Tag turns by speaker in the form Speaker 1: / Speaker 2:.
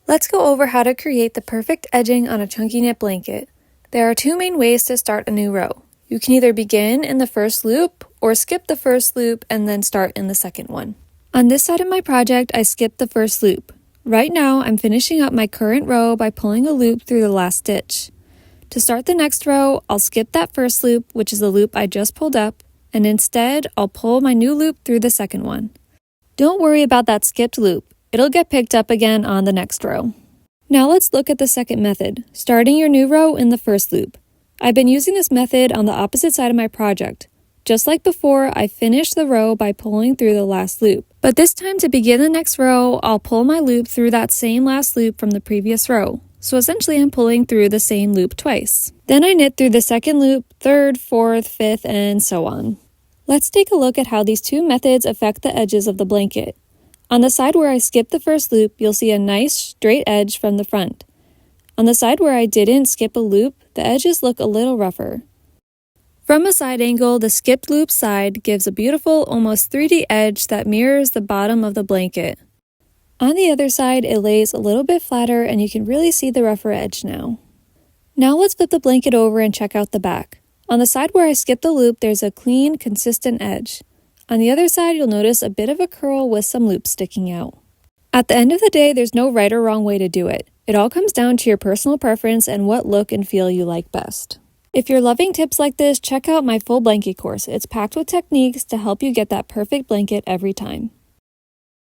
Speaker 1: Let's go over how to create the perfect edging on a chunky knit blanket. There are two main ways to start a new row. You can either begin in the first loop or skip the first loop and then start in the second one. On this side of my project, I skipped the first loop. Right now, I'm finishing up my current row by pulling a loop through the last stitch. To start the next row, I'll skip that first loop, which is the loop I just pulled up, and instead, I'll pull my new loop through the second one. Don't worry about that skipped loop. It'll get picked up again on the next row. Now let's look at the second method, starting your new row in the first loop. I've been using this method on the opposite side of my project. Just like before, I finished the row by pulling through the last loop. But this time to begin the next row, I'll pull my loop through that same last loop from the previous row. So essentially I'm pulling through the same loop twice. Then I knit through the second loop, third, fourth, fifth, and so on. Let's take a look at how these two methods affect the edges of the blanket. On the side where I skipped the first loop, you'll see a nice straight edge from the front. On the side where I didn't skip a loop, the edges look a little rougher. From a side angle, the skipped loop side gives a beautiful, almost 3D edge that mirrors the bottom of the blanket. On the other side, it lays a little bit flatter and you can really see the rougher edge now. Now let's flip the blanket over and check out the back. On the side where I skipped the loop, there's a clean, consistent edge. On the other side, you'll notice a bit of a curl with some loops sticking out. At the end of the day, there's no right or wrong way to do it. It all comes down to your personal preference and what look and feel you like best. If you're loving tips like this, check out my full blanket course. It's packed with techniques to help you get that perfect blanket every time.